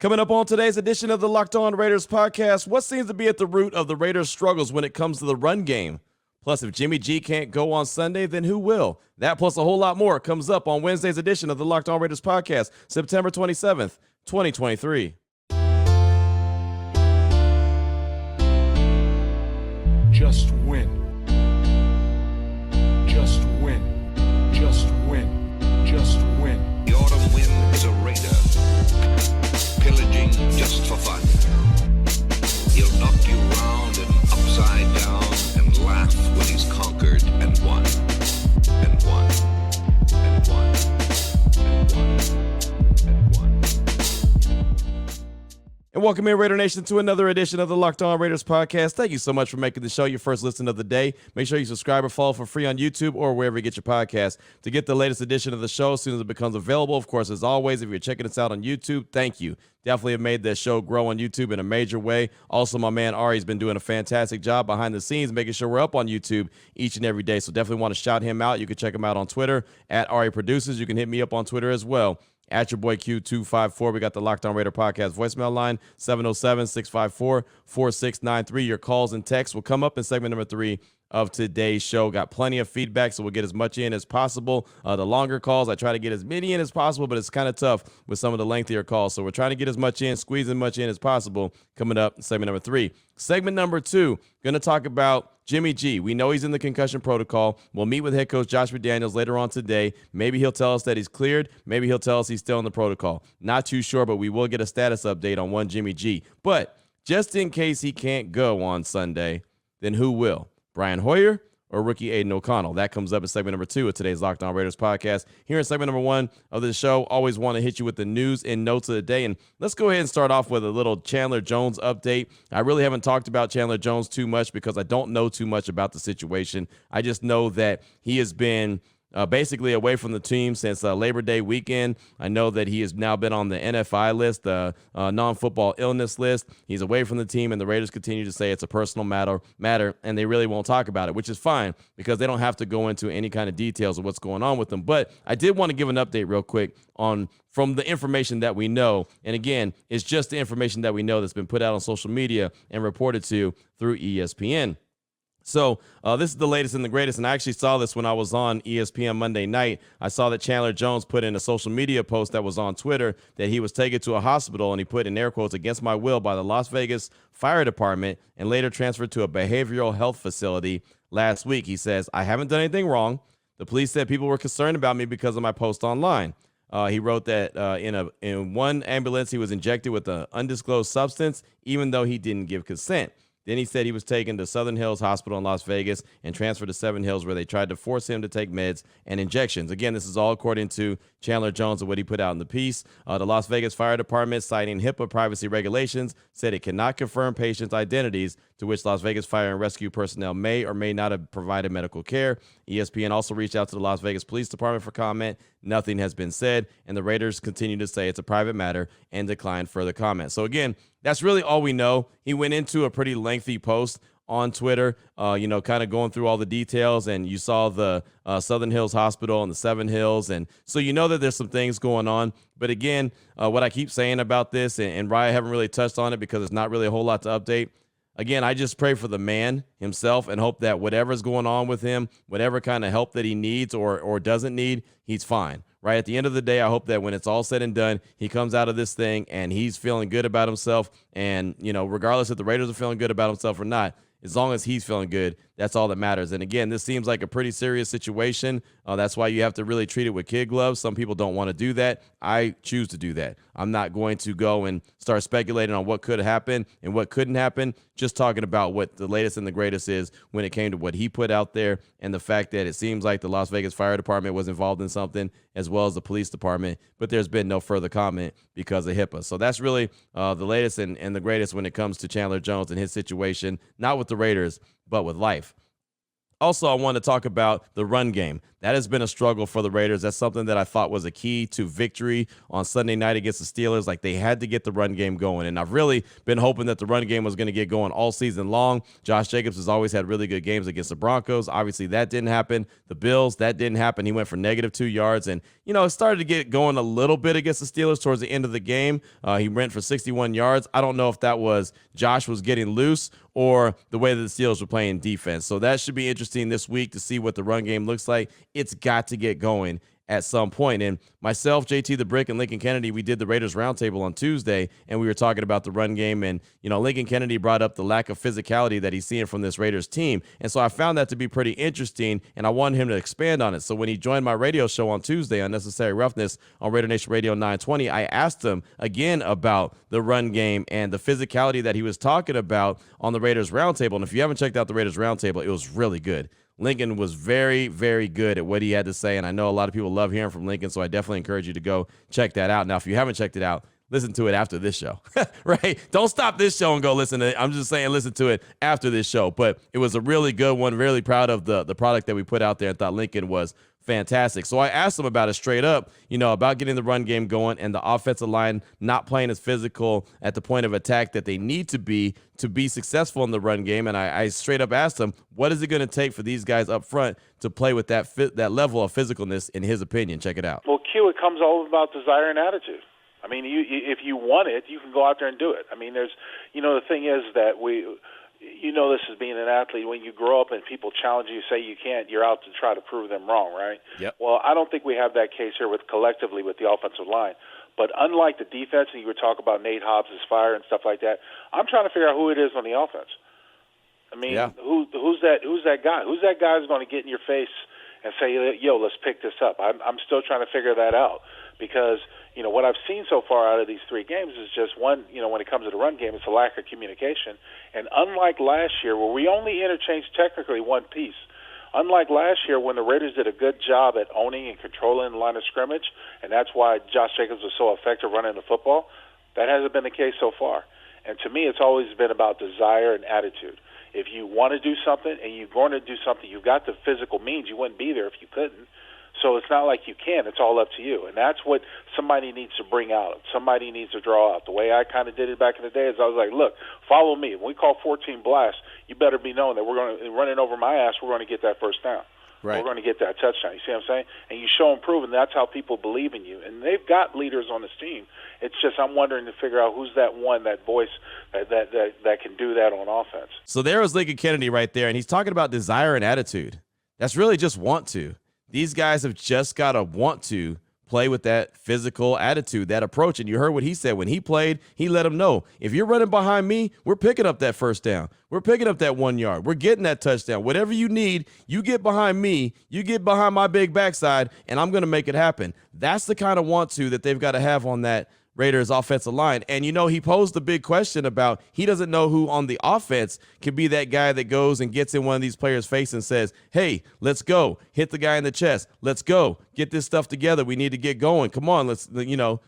Coming up on today's edition of the Locked On Raiders podcast, what seems to be at the root of the Raiders' struggles when it comes to the run game? Plus, if Jimmy G can't go on Sunday, then who will? That plus a whole lot more comes up on Wednesday's edition of the Locked On Raiders podcast, September 27th, 2023. Just win. Just win. Just win. Just win. The autumn wind is a raider, pillaging just for fun. He'll knock you round and upside down and laugh when he's conquered and won. And won. And won. And won. And won. And welcome in, Raider Nation, to another edition of the Locked On Raiders podcast. Thank you so much for making the show your first listen of the day. Make sure you subscribe or follow for free on YouTube or wherever you get your podcast to get the latest edition of the show as soon as it becomes available. Of course, as always, if you're checking us out on YouTube, thank you. Definitely have made this show grow on YouTube in a major way. Also, my man Ari's been doing a fantastic job behind the scenes, making sure we're up on YouTube each and every day. So definitely want to shout him out. You can check him out on Twitter at Ari Producers. You can hit me up on Twitter as well, at your boy Q254. We got the Locked On Raider podcast voicemail line, 707-654-4693. Your calls and texts will come up in segment number 3 of today's show. Got plenty of feedback, so we'll get as much in as possible. The longer calls, I try to get as many in as possible, but it's kind of tough with some of the lengthier calls. So we're trying to get as much in, squeeze as much in as possible coming up in segment number 3. Segment number 2, going to talk about Jimmy G. We know he's in the concussion protocol. We'll meet with head coach Josh McDaniels later on today. Maybe he'll tell us that he's cleared. Maybe he'll tell us he's still in the protocol. Not too sure, but we will get a status update on one Jimmy G. But just in case he can't go on Sunday, then who will? Brian Hoyer or rookie Aidan O'Connell? That comes up in segment number 2 of today's Locked On Raiders podcast. Here in segment number 1 of the show, always want to hit you with the news and notes of the day. And let's go ahead and start off with a little Chandler Jones update. I really haven't talked about Chandler Jones too much because I don't know too much about the situation. I just know that he has been basically away from the team since Labor Day weekend. I know that he has now been on the NFI list, the non-football illness list. He's away from the team, and the Raiders continue to say it's a personal matter, and they really won't talk about it, which is fine because they don't have to go into any kind of details of what's going on with him. But I did want to give an update real quick from the information that we know. And again, it's just the information that we know that's been put out on social media and reported to through ESPN. So this is the latest and the greatest, and I actually saw this when I was on ESPN Monday night. I saw that Chandler Jones put in a social media post that was on Twitter that he was taken to a hospital, and he put in air quotes, against my will, by the Las Vegas Fire Department and later transferred to a behavioral health facility last week. He says, I haven't done anything wrong. The police said people were concerned about me because of my post online. He wrote that in one ambulance he was injected with an undisclosed substance, even though he didn't give consent. Then he said he was taken to Southern Hills Hospital in Las Vegas and transferred to Seven Hills, where they tried to force him to take meds and injections. Again, this is all according to Chandler Jones and what he put out in the piece. The Las Vegas Fire Department, citing HIPAA privacy regulations, said it cannot confirm patients' identities to which Las Vegas Fire and Rescue personnel may or may not have provided medical care. ESPN also reached out to the Las Vegas Police Department for comment. Nothing has been said, and the Raiders continue to say it's a private matter and decline further comment. So again, that's really all we know. He went into a pretty lengthy post on Twitter, kind of going through all the details, and you saw the Southern Hills Hospital and the Seven Hills, and so you know that there's some things going on. But again, what I keep saying about this, and Ryan haven't really touched on it because it's not really a whole lot to update. Again, I just pray for the man himself and hope that whatever's going on with him, whatever kind of help that he needs or doesn't need, he's fine. Right? At the end of the day, I hope that when it's all said and done, he comes out of this thing and he's feeling good about himself. And, regardless if the Raiders are feeling good about himself or not, as long as he's feeling good, that's all that matters. And again, this seems like a pretty serious situation. That's why you have to really treat it with kid gloves. Some people don't want to do that. I choose to do that. I'm not going to go and start speculating on what could happen and what couldn't happen. Just talking about what the latest and the greatest is when it came to what he put out there and the fact that it seems like the Las Vegas Fire Department was involved in something as well as the police department, but there's been no further comment because of HIPAA. So that's really the latest and the greatest when it comes to Chandler Jones and his situation, not with the Raiders, but with life. Also, I want to talk about the run game. that has been a struggle for the Raiders. That's something that I thought was a key to victory on Sunday night against the Steelers. Like, they had to get the run game going, and I've really been hoping that the run game was going to get going all season long. Josh Jacobs has always had really good games against the Broncos. Obviously, that didn't happen. The Bills, that didn't happen. He went for -2 yards, and, it started to get going a little bit against the Steelers towards the end of the game. He went for 61 yards. I don't know if that was Josh was getting loose or the way that the Steelers were playing defense. So that should be interesting this week to see what the run game looks like. It's got to get going at some point. And myself, JT the Brick, and Lincoln Kennedy, we did the Raiders Roundtable on Tuesday, and we were talking about the run game. And, Lincoln Kennedy brought up the lack of physicality that he's seeing from this Raiders team. And so I found that to be pretty interesting, and I wanted him to expand on it. So when he joined my radio show on Tuesday, Unnecessary Roughness, on Raider Nation Radio 920, I asked him again about the run game and the physicality that he was talking about on the Raiders Roundtable. And if you haven't checked out the Raiders Roundtable, it was really good. Lincoln was very, very good at what he had to say, and I know a lot of people love hearing from Lincoln, so I definitely encourage you to go check that out. Now, if you haven't checked it out, listen to it after this show, right? Don't stop this show and go listen to it. I'm just saying listen to it after this show, but it was a really good one. Really proud of the product that we put out there, and thought Lincoln was fantastic. So I asked him about it straight up, about getting the run game going and the offensive line not playing as physical at the point of attack that they need to be successful in the run game. And I straight up asked him, what is it going to take for these guys up front to play with that level of physicalness, in his opinion? Check it out. Well, Q, it comes all about desire and attitude. I mean, if you want it, you can go out there and do it. I mean, there's, the thing is that this is being an athlete. When you grow up and people challenge you, say you can't, you're out to try to prove them wrong, right? Yep. Well, I don't think we have that case here collectively with the offensive line. But unlike the defense, and you were talking about Nate Hobbs' fire and stuff like that, I'm trying to figure out who it is on the offense. I mean, who's that guy? Who's that guy who's going to get in your face and say, yo, let's pick this up? I'm still trying to figure that out, because what I've seen so far out of these 3 games is just one, when it comes to the run game, it's a lack of communication. And unlike last year, where we only interchanged technically one piece, unlike last year when the Raiders did a good job at owning and controlling the line of scrimmage, and that's why Josh Jacobs was so effective running the football, that hasn't been the case so far. And to me, it's always been about desire and attitude. If you want to do something and you're going to do something, you've got the physical means. You wouldn't be there if you couldn't. So it's not like you can. It's all up to you. And that's what somebody needs to bring out. Somebody needs to draw out. The way I kind of did it back in the day is I was like, look, follow me. When we call 14 blasts, you better be knowing that we're going to run it over my ass. We're going to get that first down. Right. We're going to get that touchdown. You see what I'm saying? And you show and prove, and that's how people believe in you. And they've got leaders on this team. It's just I'm wondering to figure out who's that one, that voice that can do that on offense. So there was Lincoln Kennedy right there, and he's talking about desire and attitude. That's really just want to. These guys have just got to want to play with that physical attitude, that approach. And you heard what he said. When he played, he let them know, if you're running behind me, we're picking up that first down. We're picking up that 1 yard. We're getting that touchdown. Whatever you need, you get behind me, you get behind my big backside, and I'm going to make it happen. That's the kind of want to that they've got to have on that Raiders offensive line. And, he posed the big question about he doesn't know who on the offense can be that guy that goes and gets in one of these players' face and says, hey, let's go. Hit the guy in the chest. Let's go. Get this stuff together. We need to get going. Come on, let's,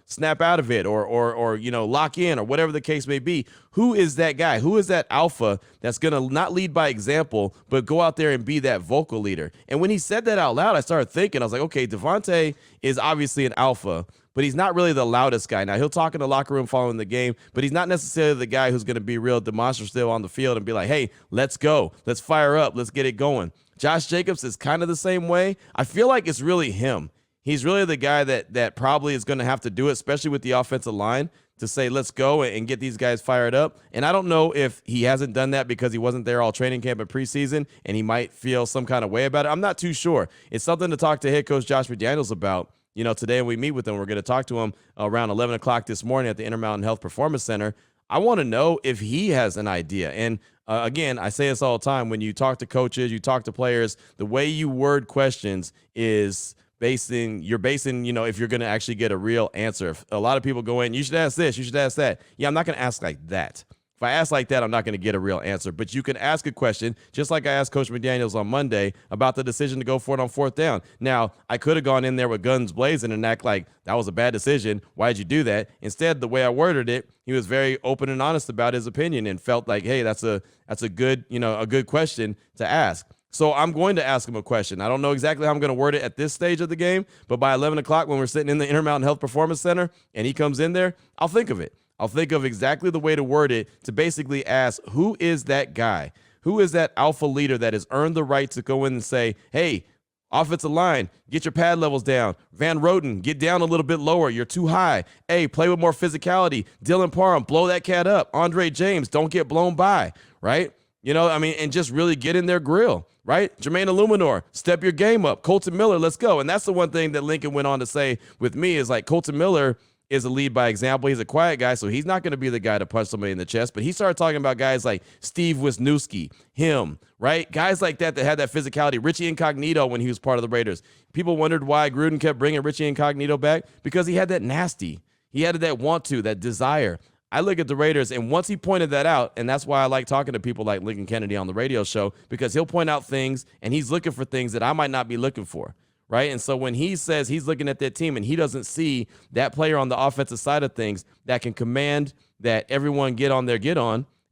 snap out of it or lock in or whatever the case may be. Who is that guy? Who is that alpha that's going to not lead by example, but go out there and be that vocal leader? And when he said that out loud, I started thinking, I was like, okay, Devontae is obviously an alpha, but he's not really the loudest guy. Now, he'll talk in the locker room following the game, but he's not necessarily the guy who's going to be real demonstrative on the field and be like, hey, let's go. Let's fire up. Let's get it going. Josh Jacobs is kind of the same way. I feel like it's really him. He's really the guy that probably is going to have to do it, especially with the offensive line, to say, let's go and get these guys fired up. And I don't know if he hasn't done that because he wasn't there all training camp and preseason, and he might feel some kind of way about it. I'm not too sure. It's something to talk to head coach Josh McDaniels about. Today when we meet with him, we're going to talk to him around 11 o'clock this morning at the Intermountain Health Performance Center. I want to know if he has an idea. And again, I say this all the time. When you talk to coaches, you talk to players, the way you word questions is you're basing, if you're going to actually get a real answer. If a lot of people go in, you should ask this, you should ask that. Yeah, I'm not going to ask like that. If I ask like that, I'm not going to get a real answer. But you can ask a question, just like I asked Coach McDaniels on Monday about the decision to go for it on 4th down. Now, I could have gone in there with guns blazing and act like that was a bad decision. Why did you do that? Instead, the way I worded it, he was very open and honest about his opinion and felt like, hey, that's a good, a good question to ask. So I'm going to ask him a question. I don't know exactly how I'm going to word it at this stage of the game, but by 11 o'clock when we're sitting in the Intermountain Health Performance Center and he comes in there, I'll think of it. I'll think of exactly the way to word it to basically ask, who is that guy? Who is that alpha leader that has earned the right to go in and say, hey, offensive line, get your pad levels down. Van Roten, get down a little bit lower. You're too high. Hey, play with more physicality. Dylan Parham, blow that cat up. Andre James, don't get blown by, right? You know, I mean, and just really get in their grill, right? Jermaine Illuminor, step your game up. Colton Miller, let's go. And that's the one thing that Lincoln went on to say with me is like Colton Miller is a lead by example. He's a quiet guy, so he's not going to be the guy to punch somebody in the chest. But he started talking about guys like Steve Wisniewski, him, right? Guys like that had that physicality. Richie Incognito when he was part of the Raiders. People wondered why Gruden kept bringing Richie Incognito back because he had that nasty. He had that want to, that desire. I look at the Raiders, and once he pointed that out, and that's why I like talking to people like Lincoln Kennedy on the radio show, because he'll point out things, and he's looking for things that I might not be looking for, right? And so when he says he's looking at that team and he doesn't see that player on the offensive side of things that can command that everyone get on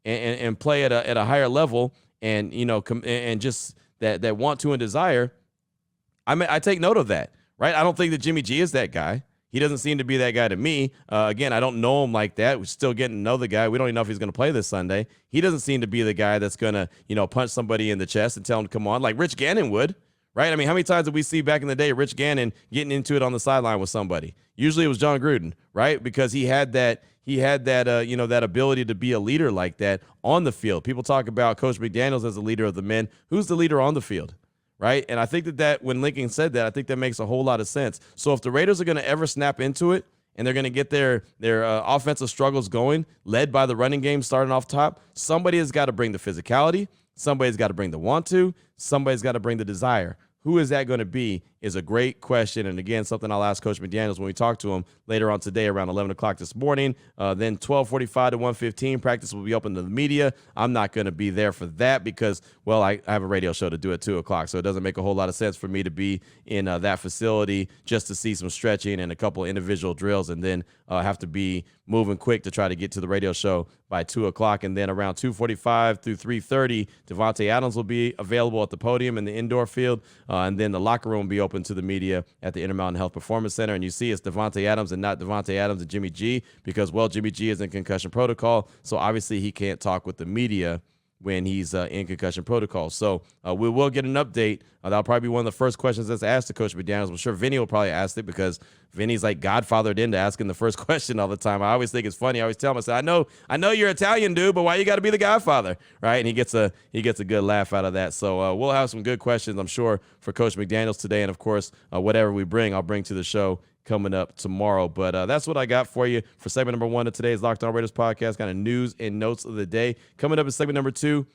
and play at a higher level and, you know, and just that want to and desire, I take note of that, right? I don't think that Jimmy G is that guy. He doesn't seem to be that guy to me. Again, I don't know him like that. We're still getting to know the guy. We don't even know if he's going to play this Sunday. He doesn't seem to be the guy that's going to, you know, punch somebody in the chest and tell him to come on, like Rich Gannon would, right? I mean, how many times did we see back in the day Rich Gannon getting into it on the sideline with somebody? Usually it was John Gruden, right? Because he had that, you know, that ability to be a leader like that on the field. People talk about Coach McDaniels as the leader of the men. Who's the leader on the field? Right. And I think that when Lincoln said that, I think that makes a whole lot of sense. So if the Raiders are going to ever snap into it and they're going to get their offensive struggles going, led by the running game starting off top, somebody has got to bring the physicality. Somebody's got to bring the want to. Somebody's got to bring the desire. Who is that going to be is a great question. And again, something I'll ask Coach McDaniels when we talk to him later on today around 11 o'clock this morning. Then 12:45 to 1:15, practice will be open to the media. I'm not going to be there for that because, well, I have a radio show to do at 2 o'clock. So it doesn't make a whole lot of sense for me to be in that facility just to see some stretching and a couple of individual drills and then have to be moving quick to try to get to the radio show by 2 o'clock. And then around 2:45 through 3:30, Devontae Adams will be available at the podium in the indoor field. And then the locker room will be open to the media at the Intermountain Health Performance Center. And you see it's Devontae Adams and not Devontae Adams and Jimmy G because, well, Jimmy G is in concussion protocol. So obviously he can't talk with the media when he's in concussion protocol. So we will get an update. That'll probably be one of the first questions that's asked to Coach McDaniels. I'm sure Vinny will probably ask it because Vinny's like godfathered into asking the first question all the time. I always think it's funny. I always tell him, I say, I know you're Italian, dude, but why you got to be the godfather, right? And he gets a good laugh out of that. So we'll have some good questions, I'm sure, for Coach McDaniels today. And, of course, whatever we bring, I'll bring to the show coming up tomorrow. But that's what I got for you for segment number 1 of today's Locked On Raiders podcast, kind of news and notes of the day. Coming up in segment number 2,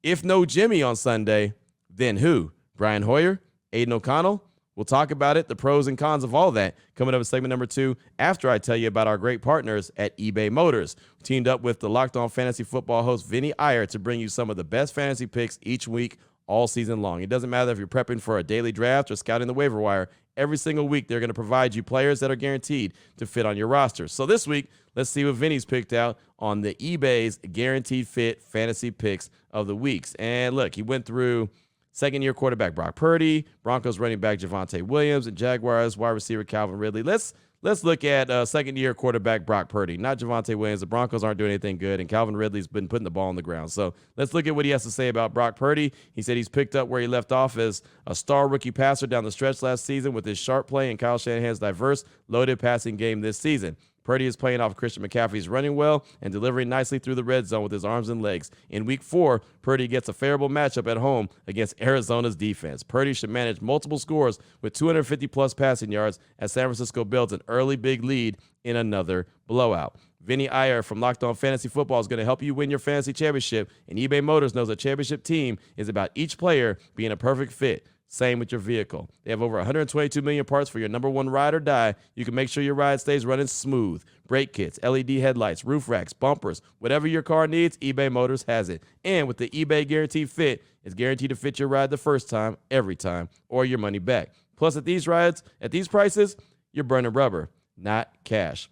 if no Jimmy on Sunday, then who? Brian Hoyer, Aidan O'Connell. We'll talk about it, the pros and cons of all that, coming up in segment number 2 after I tell you about our great partners at eBay Motors. We teamed up with the Locked On Fantasy Football host Vinny Iyer to bring you some of the best fantasy picks each week all season long. It doesn't matter if you're prepping for a daily draft or scouting the waiver wire. Every single week, they're going to provide you players that are guaranteed to fit on your roster. So this week, let's see what Vinny's picked out on the eBay's Guaranteed Fit Fantasy Picks of the Weeks. And look, he went through second-year quarterback Brock Purdy, Broncos running back Javonte Williams, and Jaguars wide receiver Calvin Ridley. Let's look at second-year quarterback Brock Purdy, not Javonte Williams. The Broncos aren't doing anything good, and Calvin Ridley's been putting the ball on the ground. So let's look at what he has to say about Brock Purdy. He said he's picked up where he left off as a star rookie passer down the stretch last season with his sharp play and Kyle Shanahan's diverse, loaded passing game this season. Purdy is playing off Christian McCaffrey's running well and delivering nicely through the red zone with his arms and legs. In Week 4, Purdy gets a favorable matchup at home against Arizona's defense. Purdy should manage multiple scores with 250-plus passing yards as San Francisco builds an early big lead in another blowout. Vinny Iyer from Locked On Fantasy Football is going to help you win your fantasy championship, and eBay Motors knows a championship team is about each player being a perfect fit. Same with your vehicle. They have over 122 million parts for your number one ride or die. You can make sure your ride stays running smooth. Brake kits, LED headlights, roof racks, bumpers, whatever your car needs, eBay Motors has it. And with the eBay Guaranteed Fit, it's guaranteed to fit your ride the first time, every time, or your money back. Plus, at these prices, you're burning rubber, not cash.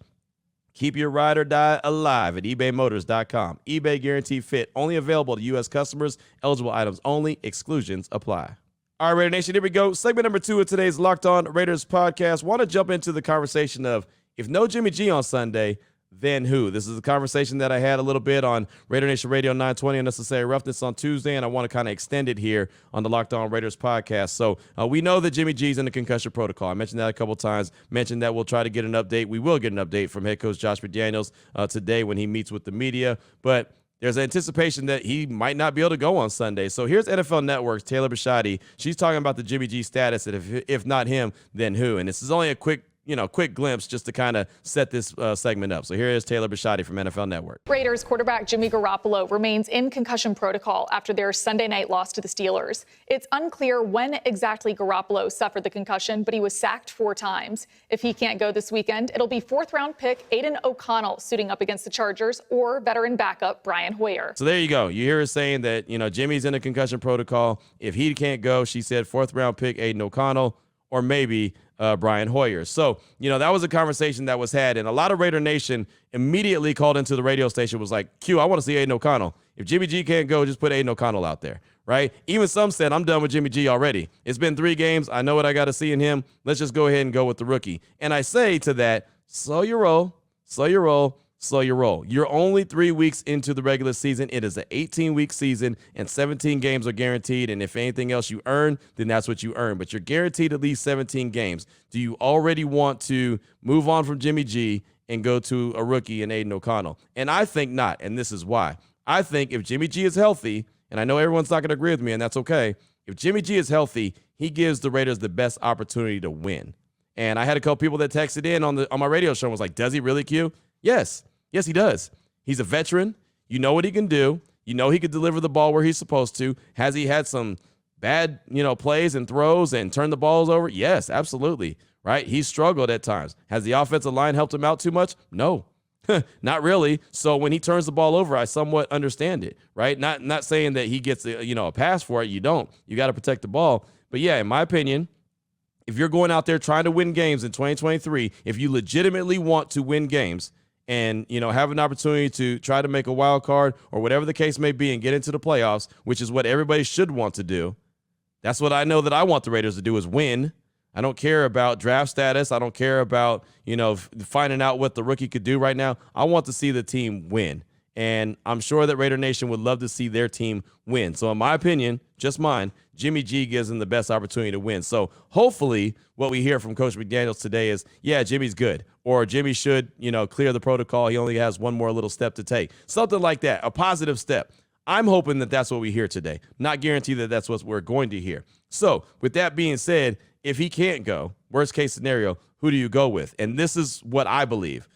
Keep your ride or die alive at ebaymotors.com. eBay Guaranteed Fit, only available to U.S. customers. Eligible items only. Exclusions apply. All right, Raider Nation, here we go. Segment number 2 of today's Locked On Raiders podcast. Want to jump into the conversation of, if no Jimmy G on Sunday, then who? This is a conversation that I had a little bit on Raider Nation Radio 920 Unnecessary Roughness on Tuesday, and I want to kind of extend it here on the Locked On Raiders podcast. So we know that Jimmy G's in the concussion protocol. I mentioned that a couple times, mentioned that we'll try to get an update. We will get an update from head coach Josh McDaniels today when he meets with the media, but there's anticipation that he might not be able to go on Sunday. So here's NFL Network's Taylor Bisciotti. She's talking about the Jimmy G status, and if not him, then who? And this is only a quick glimpse just to kind of set this segment up. So here is Taylor Bisciotti from NFL Network. Raiders quarterback Jimmy Garoppolo remains in concussion protocol after their Sunday night loss to the Steelers. It's unclear when exactly Garoppolo suffered the concussion, but he was sacked 4 times. If he can't go this weekend, it'll be 4th-round pick Aidan O'Connell suiting up against the Chargers, or veteran backup Brian Hoyer. So there you go. You hear her saying that, Jimmy's in a concussion protocol. If he can't go, she said 4th-round pick Aidan O'Connell, or maybe Brian Hoyer. So, that was a conversation that was had, and a lot of Raider Nation immediately called into the radio station, was like, Q, I want to see Aidan O'Connell. If Jimmy G can't go, just put Aidan O'Connell out there, right? Even some said, I'm done with Jimmy G already. It's been 3 games. I know what I got to see in him. Let's just go ahead and go with the rookie. And I say to that, slow your roll, slow your roll, slow your roll. You're only 3 weeks into the regular season. It is an 18-week season, and 17 games are guaranteed. And if anything else you earn, then that's what you earn. But you're guaranteed at least 17 games. Do you already want to move on from Jimmy G and go to a rookie in Aidan O'Connell? And I think not, and this is why. I think if Jimmy G is healthy, and I know everyone's not going to agree with me, and that's okay. If Jimmy G is healthy, he gives the Raiders the best opportunity to win. And I had a couple people that texted in on my radio show and was like, does he really, Q? Yes. Yes, he does. He's a veteran. You know what he can do. You know he could deliver the ball where he's supposed to. Has he had some bad, plays and throws and turned the balls over? Yes, absolutely. Right? He's struggled at times. Has the offensive line helped him out too much? No, not really. So when he turns the ball over, I somewhat understand it, right? Not saying that he gets a pass for it. You don't. You got to protect the ball. But yeah, in my opinion, if you're going out there trying to win games in 2023, if you legitimately want to win games, and, have an opportunity to try to make a wild card or whatever the case may be and get into the playoffs, which is what everybody should want to do. That's what I know that I want the Raiders to do, is win. I don't care about draft status. I don't care about, finding out what the rookie could do right now. I want to see the team win. And I'm sure that Raider Nation would love to see their team win. So in my opinion, just mine, Jimmy G gives them the best opportunity to win. So hopefully what we hear from Coach McDaniels today is, yeah, Jimmy's good. Or Jimmy should, clear the protocol. He only has one more little step to take. Something like that, a positive step. I'm hoping that that's what we hear today. Not guarantee that that's what we're going to hear. So with that being said, if he can't go, worst case scenario, who do you go with? And this is what I believe.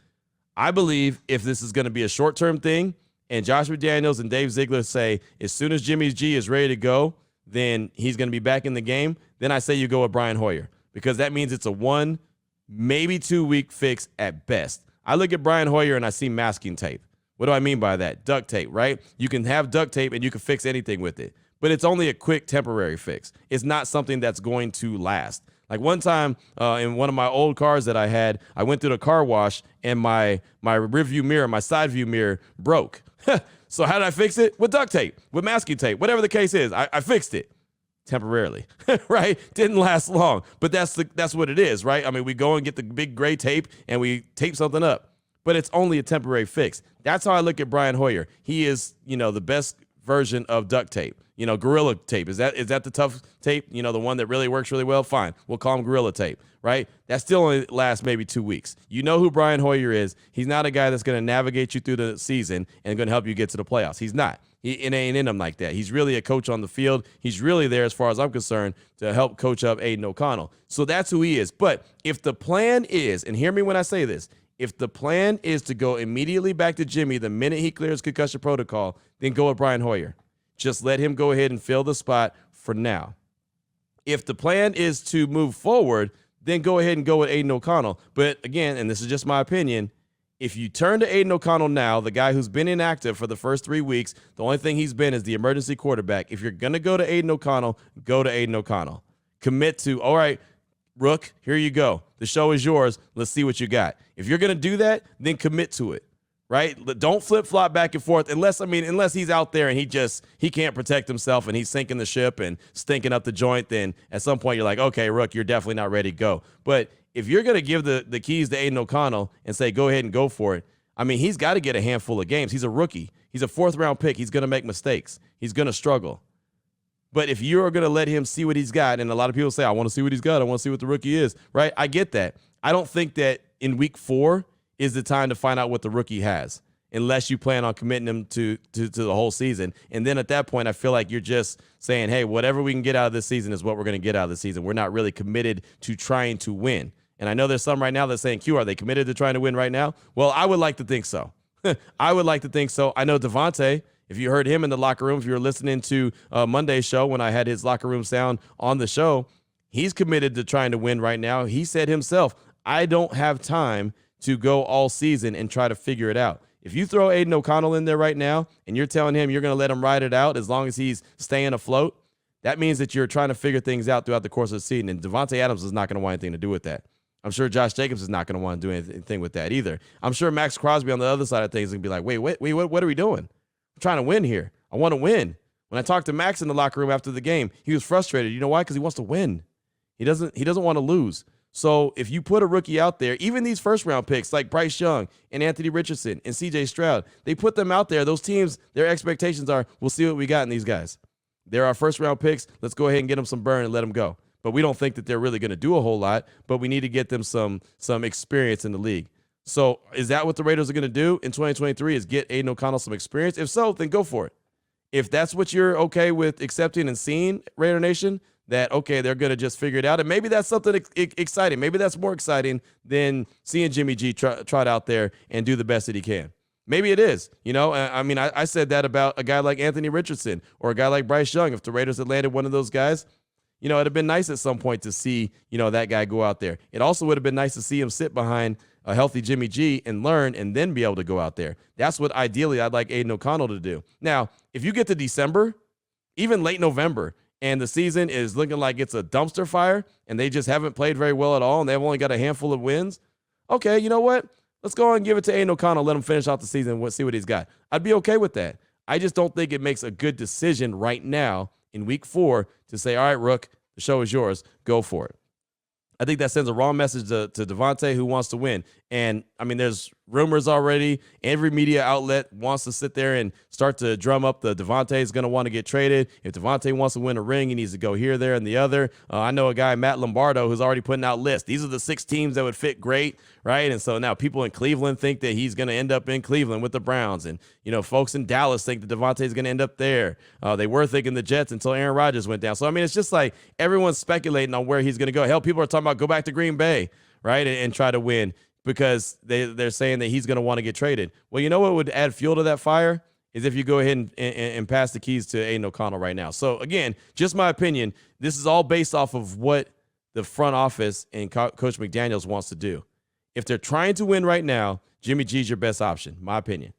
I believe if this is going to be a short-term thing and Josh McDaniels and Dave Ziegler say as soon as Jimmy G is ready to go, then he's going to be back in the game, then I say you go with Brian Hoyer, because that means it's a 1, maybe 2-week fix at best. I look at Brian Hoyer and I see masking tape. What do I mean by that? Duct tape, right? You can have duct tape and you can fix anything with it, but it's only a quick temporary fix. It's not something that's going to last. Like one time in one of my old cars that I had, I went through the car wash and my rearview mirror, my side view mirror broke. So how did I fix it? With duct tape, with masking tape, whatever the case is. I fixed it temporarily, right? Didn't last long, but that's what it is, right? I mean, we go and get the big gray tape and we tape something up, but it's only a temporary fix. That's how I look at Brian Hoyer. He is, the best version of duct tape. Gorilla tape. Is that the tough tape? The one that really works really well? Fine. We'll call him Gorilla tape, right? That still only lasts maybe 2 weeks. You know who Brian Hoyer is. He's not a guy that's going to navigate you through the season and going to help you get to the playoffs. He's not. It ain't in him like that. He's really a coach on the field. He's really there, as far as I'm concerned, to help coach up Aidan O'Connell. So that's who he is. But if the plan is, and hear me when I say this, if the plan is to go immediately back to Jimmy the minute he clears concussion protocol, then go with Brian Hoyer. Just let him go ahead and fill the spot for now. If the plan is to move forward, then go ahead and go with Aidan O'Connell. But again, and this is just my opinion, if you turn to Aidan O'Connell now, the guy who's been inactive for the first 3 weeks, the only thing he's been is the emergency quarterback. If you're going to go to Aidan O'Connell, go to Aidan O'Connell. Commit to, all right, Rook, here you go. The show is yours. Let's see what you got. If you're going to do that, then commit to it, right? Don't flip-flop back and forth unless he's out there and he can't protect himself and he's sinking the ship and stinking up the joint, then at some point you're like, okay, Rook, you're definitely not ready to go. But if you're going to give the keys to Aidan O'Connell and say, go ahead and go for it, I mean, he's got to get a handful of games. He's a rookie. He's a fourth-round pick. He's going to make mistakes. He's going to struggle. But if you're going to let him see what he's got, and a lot of people say, I want to see what he's got. I want to see what the rookie is, right? I get that. I don't think that in week 4 is the time to find out what the rookie has unless you plan on committing him to the whole season. And then at that point, I feel like you're just saying, hey, whatever we can get out of this season is what we're going to get out of the season. We're not really committed to trying to win. And I know there's some right now that's saying, Q, are they committed to trying to win right now? Well, I would like to think so. I would like to think so. I know Devontae, if you heard him in the locker room, if you were listening to Monday's show when I had his locker room sound on the show, he's committed to trying to win right now. He said himself, I don't have time to go all season and try to figure it out. If you throw Aidan O'Connell in there right now and you're telling him you're going to let him ride it out as long as he's staying afloat, that means that you're trying to figure things out throughout the course of the season. And Devontae Adams is not going to want anything to do with that. I'm sure Josh Jacobs is not going to want to do anything with that either. I'm sure Max Crosby on the other side of things is going to be like, wait, what are we doing? I'm trying to win here. I want to win. When I talked to Max in the locker room after the game, he was frustrated. You know why? Because he wants to win. He doesn't want to lose. So if you put a rookie out there, even these first-round picks like Bryce Young and Anthony Richardson and C.J. Stroud, they put them out there. Those teams, their expectations are, we'll see what we got in these guys. They're our first-round picks. Let's go ahead and get them some burn and let them go. But we don't think that they're really going to do a whole lot, but we need to get them some experience in the league. So is that what the Raiders are going to do in 2023 is get Aidan O'Connell some experience? If so, then go for it. If that's what you're okay with accepting and seeing, Raider Nation, that, okay, they're going to just figure it out. And maybe that's something exciting. Maybe that's more exciting than seeing Jimmy G trot out there and do the best that he can. Maybe it is. You know, I mean, I said that about a guy like Anthony Richardson or a guy like Bryce Young. If the Raiders had landed one of those guys, you know, it'd have been nice at some point to see, you know, that guy go out there. It also would have been nice to see him sit behind a healthy Jimmy G and learn and then be able to go out there. That's what ideally I'd like Aidan O'Connell to do. Now, if you get to December, even late November, and the season is looking like it's a dumpster fire and they just haven't played very well at all and they've only got a handful of wins, okay, you know what? Let's go and give it to Aidan O'Connell, let him finish out the season and see what he's got. I'd be okay with that. I just don't think it makes a good decision right now in week 4 to say, all right, Rook, the show is yours. Go for it. I think that sends a wrong message to Devontae, who wants to win. And, I mean, there's rumors already. Every media outlet wants to sit there and start to drum up the Devontae is going to want to get traded. If Devontae wants to win a ring, he needs to go here, there, and the other. I know a guy, Matt Lombardo, who's already putting out lists. These are the 6 teams that would fit great, right? And so now people in Cleveland think that he's going to end up in Cleveland with the Browns. And, you know, folks in Dallas think that Devontae is going to end up there. They were thinking the Jets until Aaron Rodgers went down. So, I mean, it's just like everyone's speculating on where he's going to go. Hell, people are talking about go back to Green Bay, right, and try to win because they're saying that he's going to want to get traded. Well, you know what would add fuel to that fire is if you go ahead and pass the keys to Aidan O'Connell right now. So, again, just my opinion, this is all based off of what the front office and Coach McDaniels wants to do. If they're trying to win right now, Jimmy G's your best option, my opinion.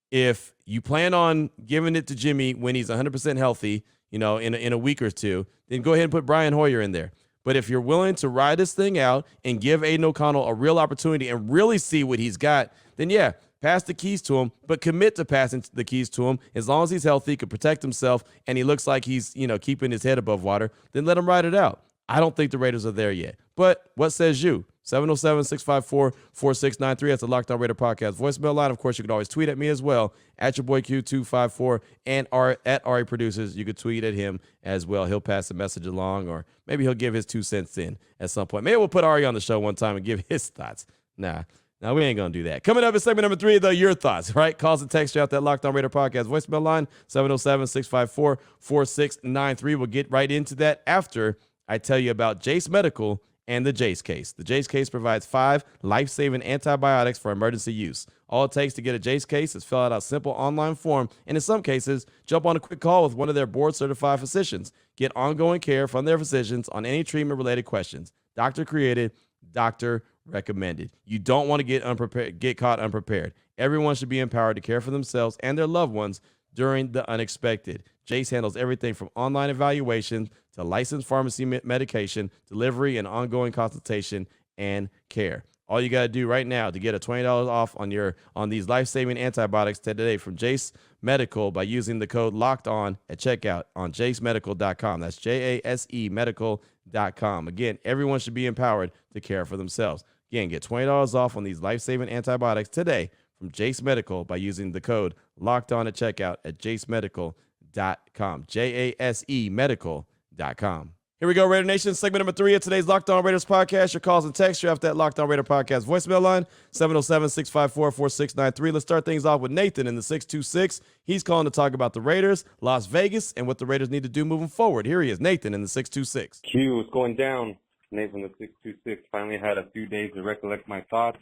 If you plan on giving it to Jimmy when he's 100% healthy, you know, in a week or two, then go ahead and put Brian Hoyer in there. But if you're willing to ride this thing out and give Aidan O'Connell a real opportunity and really see what he's got, then yeah, pass the keys to him, but commit to passing the keys to him. As long as he's healthy, can protect himself, and he looks like he's, you know, keeping his head above water, then let him ride it out. I don't think the Raiders are there yet. But what says you? 707-654-4693. That's the Locked On Raider podcast voicemail line. Of course, you can always tweet at me as well, at your boy Q254, and at Ari Producers. You could tweet at him as well. He'll pass the message along, or maybe he'll give his 2 cents in at some point. Maybe we'll put Ari on the show one time and give his thoughts. Nah, we ain't going to do that. Coming up in segment number 3, though, your thoughts, right? Calls and text you out that Locked On Raider podcast voicemail line, 707-654-4693. We'll get right into that after I tell you about Jase Medical and the Jase case. The Jase case provides 5 life-saving antibiotics for emergency use. All it takes to get a Jase case is fill out a simple online form, and in some cases, jump on a quick call with one of their board-certified physicians. Get ongoing care from their physicians on any treatment-related questions. Doctor created, doctor recommended. You don't want to get caught unprepared. Everyone should be empowered to care for themselves and their loved ones during the unexpected. Jase handles everything from online evaluations to to licensed pharmacy medication, delivery, and ongoing consultation and care. All you got to do right now to get a $20 off on these life-saving antibiotics today from Jace Medical by using the code LOCKEDON at checkout on jasemedical.com. That's JASE medical.com. Again, everyone should be empowered to care for themselves. Again, get $20 off on these life-saving antibiotics today from Jace Medical by using the code LOCKEDON at checkout at jasemedical.com. JASE medical.com. Here we go, Raider Nation. Segment number 3 of today's Locked On Raiders podcast. Your calls and texts. You're off that Locked On Raider podcast voicemail line, 707-654-4693. Let's start things off with Nathan in the 626. He's calling to talk about the Raiders, Las Vegas, and what the Raiders need to do moving forward. Here he is, Nathan in the 626. Q, what's going down? Nathan, the 626. Finally had a few days to recollect my thoughts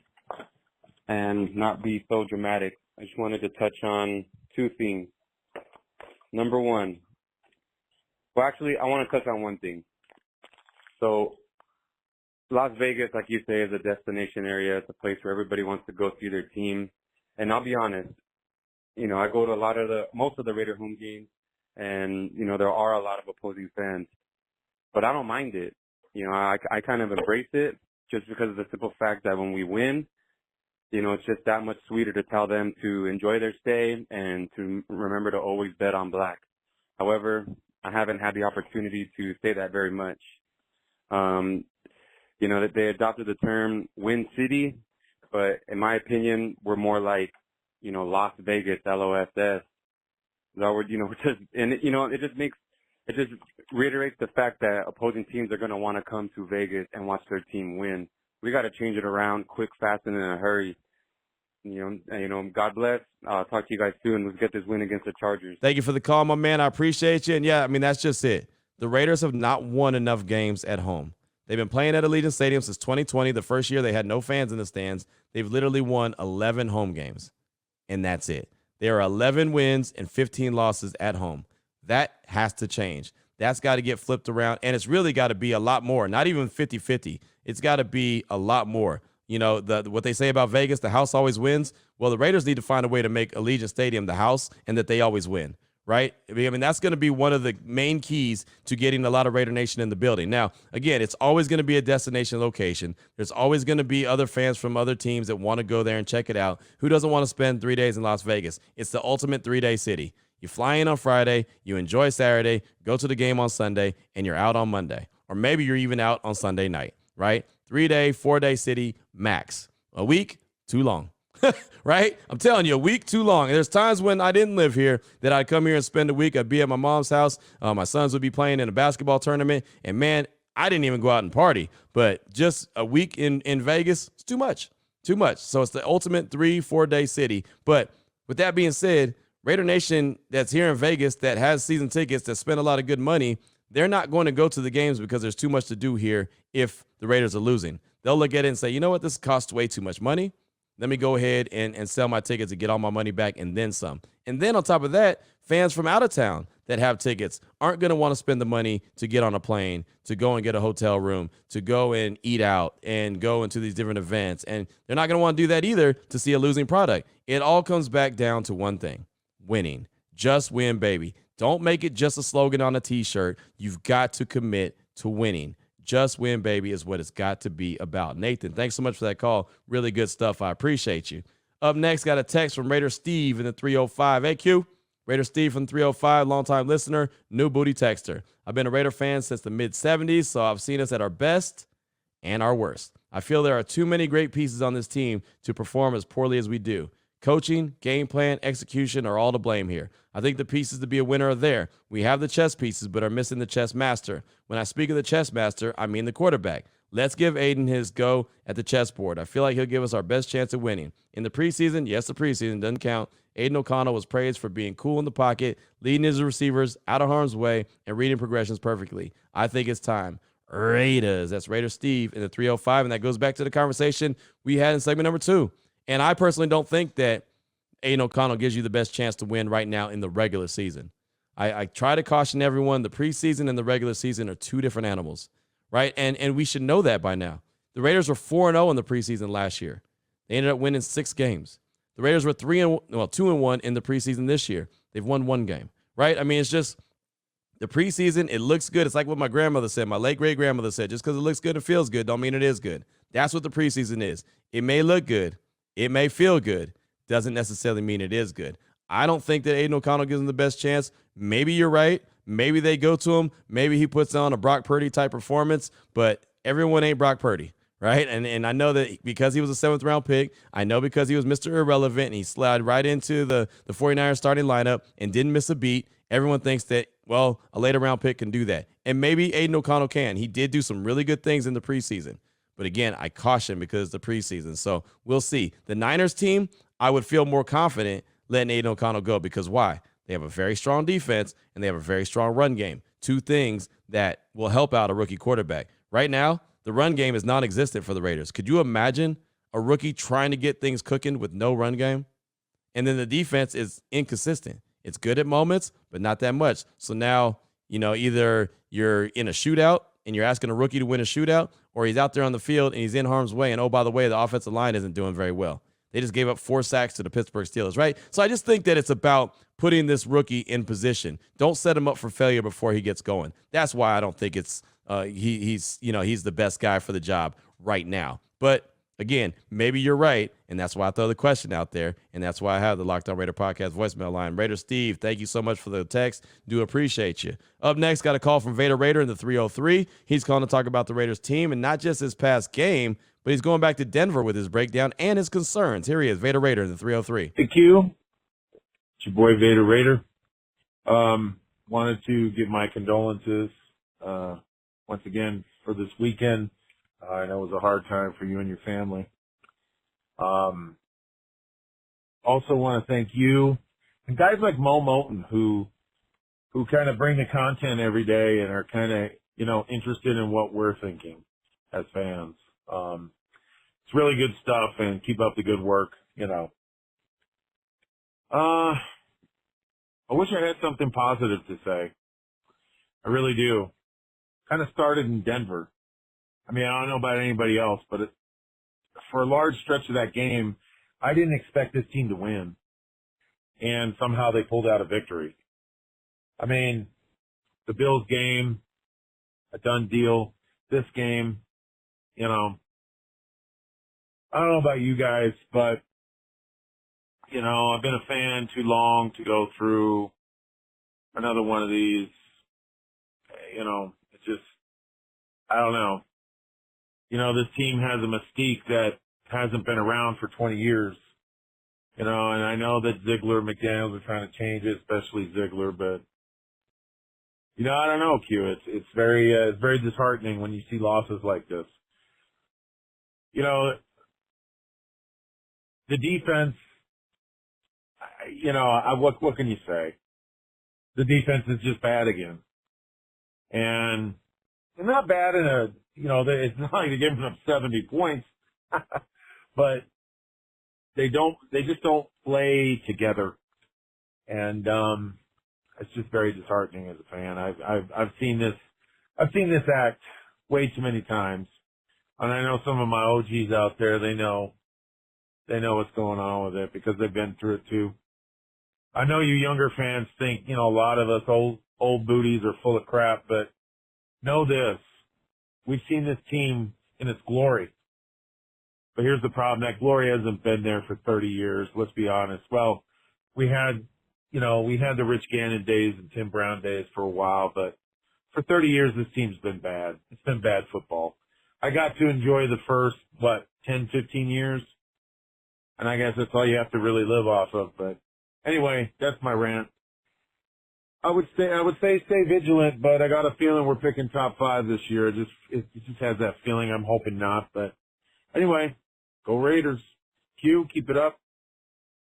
and not be so dramatic. I just wanted to touch on 2 things. Number 1. Well, actually, I want to touch on 1 thing. So, Las Vegas, like you say, is a destination area. It's a place where everybody wants to go see their team. And I'll be honest, I go to most of the Raider home games, and, there are a lot of opposing fans. But I don't mind it. I kind of embrace it just because of the simple fact that when we win, it's just that much sweeter to tell them to enjoy their stay and to remember to always bet on black. However, I haven't had the opportunity to say that very much. That they adopted the term Win City, but in my opinion, we're more like, Las Vegas, LOSS. It just reiterates the fact that opposing teams are going to want to come to Vegas and watch their team win. We got to change it around quick, fast, and in a hurry. God bless. I'll talk to you guys soon. Let's get this win against the Chargers. Thank you for the call, my man. I appreciate you. And yeah, that's just it. The Raiders have not won enough games at home. They've been playing at Allegiant Stadium since 2020, the first year they had no fans in the stands. They've literally won 11 home games, and that's it. There are 11 wins and 15 losses at home. That has to change. That's got to get flipped around, and it's really got to be a lot more, not even 50-50. It's got to be a lot more. What they say about Vegas, the house always wins. Well, the Raiders need to find a way to make Allegiant Stadium the house and that they always win, right? That's going to be one of the main keys to getting a lot of Raider Nation in the building. Now, again, it's always going to be a destination location. There's always going to be other fans from other teams that want to go there and check it out. Who doesn't want to spend 3 days in Las Vegas? It's the ultimate 3-day city. You fly in on Friday, you enjoy Saturday, go to the game on Sunday, and you're out on Monday. Or maybe you're even out on Sunday night, right? 3-day, 4-day city max. A week, too long, right? I'm telling you, a week too long. And there's times when I didn't live here that I'd come here and spend a week. I'd be at my mom's house. My sons would be playing in a basketball tournament. And, man, I didn't even go out and party. But just a week in Vegas, it's too much, too much. So it's the ultimate 3-4-day city. But with that being said, Raider Nation that's here in Vegas that has season tickets that spend a lot of good money, they're not going to go to the games because there's too much to do here if the Raiders are losing. They'll look at it and say, you know what, this costs way too much money. Let me go ahead and sell my tickets and get all my money back and then some. And then on top of that, fans from out of town that have tickets aren't going to want to spend the money to get on a plane, to go and get a hotel room, to go and eat out and go into these different events. And they're not going to want to do that either to see a losing product. It all comes back down to one thing: winning. Just win, baby. Don't make it just a slogan on a T-shirt. You've got to commit to winning. Just win, baby, is what it's got to be about. Nathan, thanks so much for that call. Really good stuff. I appreciate you. Up next, got a text from Raider Steve in the 305. Hey, Q. Raider Steve from 305, longtime listener, new booty texter. I've been a Raider fan since the mid-'70s, so I've seen us at our best and our worst. I feel there are too many great pieces on this team to perform as poorly as we do. Coaching, game plan, execution are all to blame here. I think the pieces to be a winner are there. We have the chess pieces, but are missing the chess master. When I speak of the chess master, I mean the quarterback. Let's give Aidan his go at the chessboard. I feel like he'll give us our best chance of winning. In the preseason, yes, the preseason doesn't count. Aidan O'Connell was praised for being cool in the pocket, leading his receivers out of harm's way, and reading progressions perfectly. I think it's time. Raiders. That's Raider Steve in the 305, and that goes back to the conversation we had in segment number 2. And I personally don't think that Aidan O'Connell gives you the best chance to win right now in the regular season. I try to caution everyone, the preseason and the regular season are two different animals, right? And we should know that by now. The Raiders were 4-0 in the preseason last year. They ended up winning 6 games. The Raiders were 2-1 in the preseason this year. They've won 1 game, right? I mean, it's just The preseason, it looks good. It's like what my grandmother said, my late great-grandmother said, just because it looks good and feels good don't mean it is good. That's what the preseason is. It may look good. It may feel good. Doesn't necessarily mean it is good. I don't think that Aidan O'Connell gives him the best chance. Maybe you're right. Maybe they go to him. Maybe he puts on a Brock Purdy type performance, but everyone ain't Brock Purdy, right? And I know that because he was a 7th-round pick, I know because he was Mr. Irrelevant and he slid right into the 49ers starting lineup and didn't miss a beat, everyone thinks that, well, a later-round pick can do that. And maybe Aidan O'Connell can. He did do some really good things in the preseason. But again, I caution because it's the preseason. So we'll see. The Niners team, I would feel more confident letting Aidan O'Connell go because why? They have a very strong defense and they have a very strong run game. Two things that will help out a rookie quarterback. Right now, the run game is non-existent for the Raiders. Could you imagine a rookie trying to get things cooking with no run game? And then the defense is inconsistent. It's good at moments, but not that much. So now, either you're in a shootout and you're asking a rookie to win a shootout, or he's out there on the field and he's in harm's way. And, oh, by the way, the offensive line isn't doing very well. They just gave up 4 sacks to the Pittsburgh Steelers, right? So I just think that it's about putting this rookie in position. Don't set him up for failure before he gets going. That's why I don't think it's he's the best guy for the job right now. But again, maybe you're right, and that's why I throw the question out there, and that's why I have the Locked On Raider podcast voicemail line. Raider Steve, thank you so much for the text. Do appreciate you. Up next, got a call from Vader Raider in the 303. He's calling to talk about the Raiders team, and not just his past game, but he's going back to Denver with his breakdown and his concerns. Here he is, Vader Raider in the 303. Hey, Q. It's your boy, Vader Raider. Wanted to give my condolences once again for this weekend. I know it was a hard time for you and your family. Also want to thank you and guys like Mo Moten who kind of bring the content every day and are kind of, interested in what we're thinking as fans. It's really good stuff and keep up the good work, I wish I had something positive to say. I really do. Kind of started in Denver. I mean, I don't know about anybody else, but for a large stretch of that game, I didn't expect this team to win. And somehow they pulled out a victory. I mean, the Bills game, a done deal. This game, I don't know about you guys, but, I've been a fan too long to go through another one of these. It's just, I don't know. This team has a mystique that hasn't been around for 20 years, and I know that Ziegler, McDaniels are trying to change it, especially Ziegler, but, I don't know, Q. It's very disheartening when you see losses like this. The defense, what can you say? The defense is just bad again. And they're not bad in a, it's not like they're giving up 70 points, but they just don't play together. And, it's just very disheartening as a fan. I've seen this act way too many times. And I know some of my OGs out there, they know what's going on with it because they've been through it too. I know you younger fans think, a lot of us old booties are full of crap, but know this. We've seen this team in its glory. But here's the problem. That glory hasn't been there for 30 years. Let's be honest. Well, we had the Rich Gannon days and Tim Brown days for a while, but for 30 years, this team's been bad. It's been bad football. I got to enjoy the first, 10, 15 years. And I guess that's all you have to really live off of. But anyway, that's my rant. I would say stay vigilant, but I got a feeling we're picking top 5 this year. It just has that feeling. I'm hoping not. But anyway, go Raiders. Q, keep it up.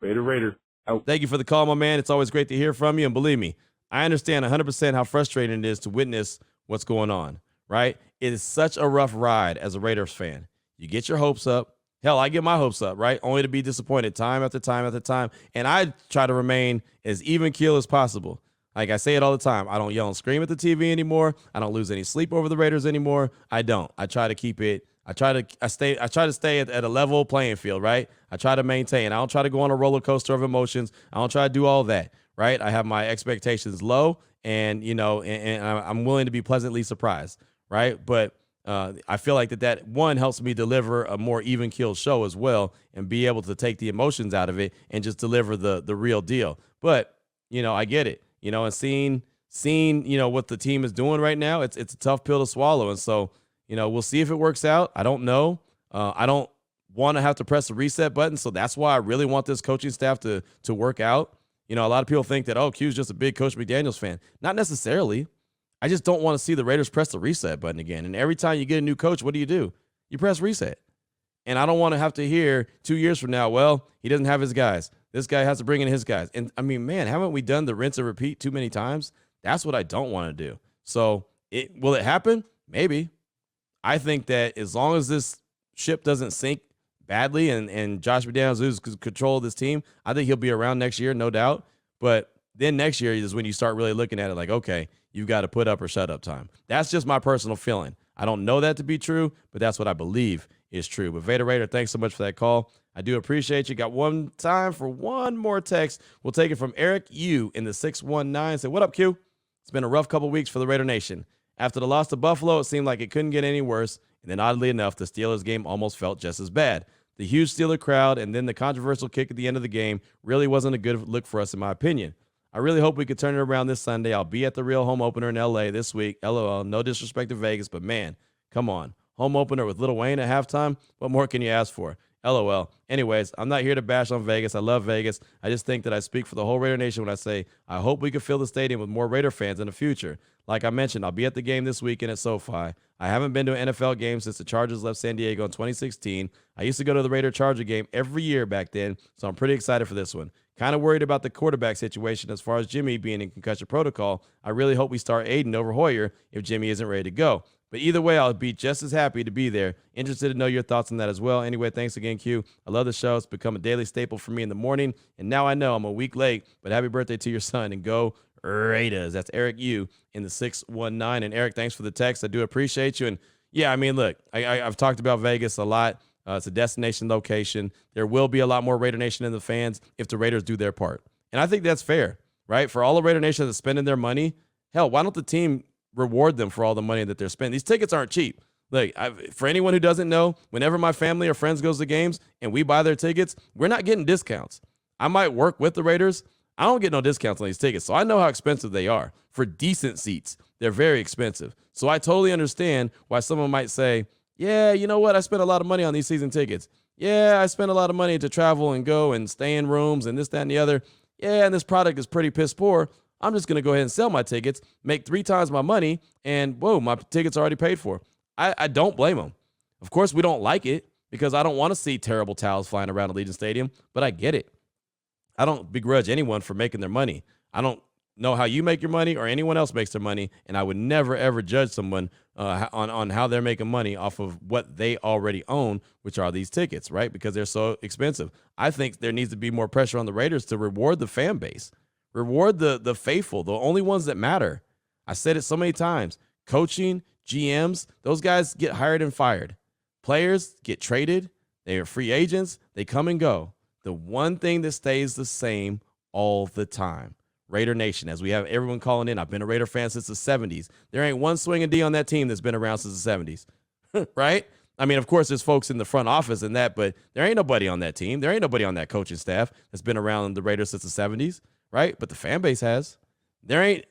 Raider. Out. Thank you for the call, my man. It's always great to hear from you. And believe me, I understand 100% how frustrating it is to witness what's going on, right? It is such a rough ride as a Raiders fan. You get your hopes up. Hell, I get my hopes up, right? Only to be disappointed time after time after time. And I try to remain as even keel as possible. Like I say it all the time. I don't yell and scream at the TV anymore. I don't lose any sleep over the Raiders anymore. I don't. I try to keep it. I try to stay at a level playing field, right? I try to maintain. I don't try to go on a roller coaster of emotions. I don't try to do all that, right? I have my expectations low, and and I'm willing to be pleasantly surprised, right? But I feel like that one helps me deliver a more even keeled show as well, and be able to take the emotions out of it and just deliver the real deal. But I get it, and seeing what the team is doing right now, it's a tough pill to swallow, and so we'll see if it works out. I don't know. I don't want to have to press the reset button, so that's why I really want this coaching staff to work out. A lot of people think that, Q's just a big Coach McDaniels fan. Not necessarily. I just don't want to see the Raiders press the reset button again. And every time you get a new coach, what do? You press reset. And I don't want to have to hear 2 years from now, well, he doesn't have his guys. This guy has to bring in his guys. And I mean, man, haven't we done the rinse and repeat too many times? That's what I don't want to do. So will it happen? Maybe. I think that as long as this ship doesn't sink badly and Josh McDaniels loses control of this team, I think he'll be around next year, no doubt. But then next year is when you start really looking at it like, okay, you've got to put up or shut up time. That's just my personal feeling. I don't know that to be true, but that's what I believe is true. But Vader Raider, thanks so much for that call. I do appreciate you. Got one time for one more text. We'll take it from Eric U in the 619. Say, what up, Q? It's been a rough couple weeks for the Raider Nation. After the loss to Buffalo, it seemed like it couldn't get any worse. And then oddly enough, the Steelers game almost felt just as bad. The huge Steeler crowd and then the controversial kick at the end of the game really wasn't a good look for us, in my opinion. I really hope we could turn it around this Sunday. I'll be at the real home opener in L.A. this week. LOL, no disrespect to Vegas, but man, come on. Home opener with Lil Wayne at halftime? What more can you ask for? LOL. Anyways, I'm not here to bash on Vegas. I love Vegas. I just think that I speak for the whole Raider Nation when I say I hope we could fill the stadium with more Raider fans in the future. Like I mentioned, I'll be at the game this weekend at SoFi. I haven't been to an NFL game since the Chargers left San Diego in 2016. I used to go to the Raider-Charger game every year back then, so I'm pretty excited for this one. Kind of worried about the quarterback situation as far as Jimmy being in concussion protocol. I really hope we start Aidan over Hoyer if Jimmy isn't ready to go. But either way, I'll be just as happy to be there. Interested to know your thoughts on that as well. Anyway, thanks again, Q. I love the show. It's become a daily staple for me in the morning. And now I know I'm a week late, but happy birthday to your son and go Raiders. That's Eric U in the 619. And Eric, thanks for the text. I do appreciate you. And yeah, I mean, look, I've talked about Vegas a lot. It's a destination location. There will be a lot more Raider Nation in the fans if the Raiders do their part. And I think that's fair, right? For all the Raider Nation that's spending their money, hell, why don't the team reward them for all the money that they're spending? These tickets aren't cheap. Like, for anyone who doesn't know, whenever my family or friends goes to games and we buy their tickets, we're not getting discounts. I might work with the Raiders. I don't get no discounts on these tickets, so I know how expensive they are. For decent seats, they're very expensive. So I totally understand why someone might say, yeah, you know what? I spent a lot of money on these season tickets. Yeah, I spent a lot of money to travel and go and stay in rooms and this, that, and the other. Yeah, and this product is pretty piss poor. I'm just going to go ahead and sell my tickets, make 3 times my money, and whoa, my tickets are already paid for. I don't blame them. Of course, we don't like it because I don't want to see terrible towels flying around Allegiant Stadium, but I get it. I don't begrudge anyone for making their money. I don't know how you make your money or anyone else makes their money, and I would never, ever judge someone on how they're making money off of what they already own, which are these tickets, right? Because they're so expensive. I think there needs to be more pressure on the Raiders to reward the fan base. Reward the faithful, the only ones that matter. I said it so many times. Coaching, GMs, those guys get hired and fired. Players get traded. They are free agents. They come and go. The one thing that stays the same all the time, Raider Nation, as we have everyone calling in. I've been a Raider fan since the 70s. There ain't one swinging D on that team that's been around since the 70s, right? I mean, of course, there's folks in the front office and that, but there ain't nobody on that team. There ain't nobody on that coaching staff that's been around the Raiders since the 70s. Right? But the fan base has. There ain't,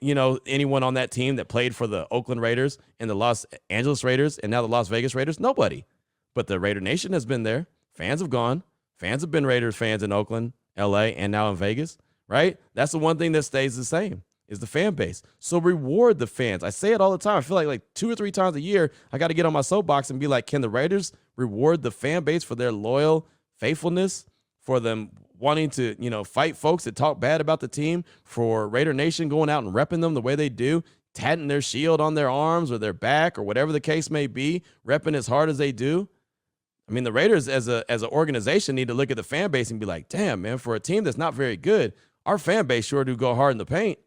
anyone on that team that played for the Oakland Raiders and the Los Angeles Raiders and now the Las Vegas Raiders. Nobody. But the Raider Nation has been there. Fans have gone. Fans have been Raiders fans in Oakland, LA, and now in Vegas. Right? That's the one thing that stays the same is the fan base. So reward the fans. I say it all the time. I feel like 2 or 3 times a year, I got to get on my soapbox and be like, can the Raiders reward the fan base for their loyal faithfulness, for them wanting to, fight folks that talk bad about the team, for Raider Nation going out and repping them the way they do, tatting their shield on their arms or their back or whatever the case may be, repping as hard as they do. I mean, the Raiders as an organization need to look at the fan base and be like, damn, man, for a team that's not very good, our fan base sure do go hard in the paint,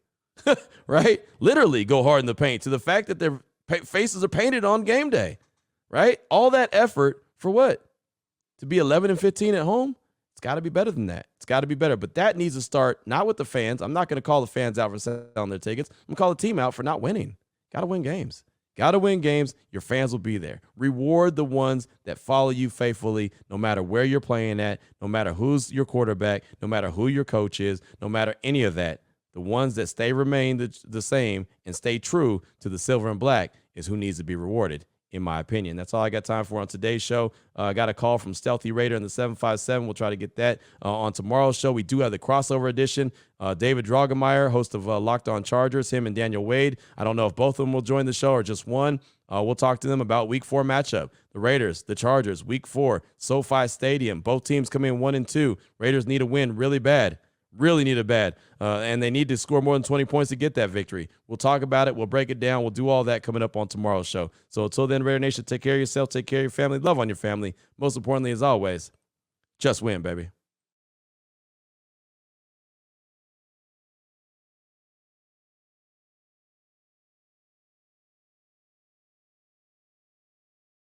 right? Literally go hard in the paint to the fact that their faces are painted on game day, right? All that effort for what? To be 11-15 at home? It's got to be better than that. It's got to be better. But that needs to start not with the fans. I'm not going to call the fans out for selling their tickets. I'm going to call the team out for not winning. Got to win games. Got to win games. Your fans will be there. Reward the ones that follow you faithfully, no matter where you're playing at, no matter who's your quarterback, no matter who your coach is, no matter any of that. The ones that remain the same and stay true to the silver and black is who needs to be rewarded, in my opinion. That's all I got time for on today's show. I got a call from Stealthy Raider in the 757. We'll try to get that on tomorrow's show. We do have the crossover edition. David Drogemeyer, host of Locked On Chargers, him and Daniel Wade. I don't know if both of them will join the show or just one. We'll talk to them about Week 4 matchup. The Raiders, the Chargers, Week 4, SoFi Stadium. Both teams come in 1-2. Raiders need a win really bad. Really need it bad. And they need to score more than 20 points to get that victory. We'll talk about it. We'll break it down. We'll do all that coming up on tomorrow's show. So until then, Raider Nation, take care of yourself. Take care of your family. Love on your family. Most importantly, as always, just win, baby.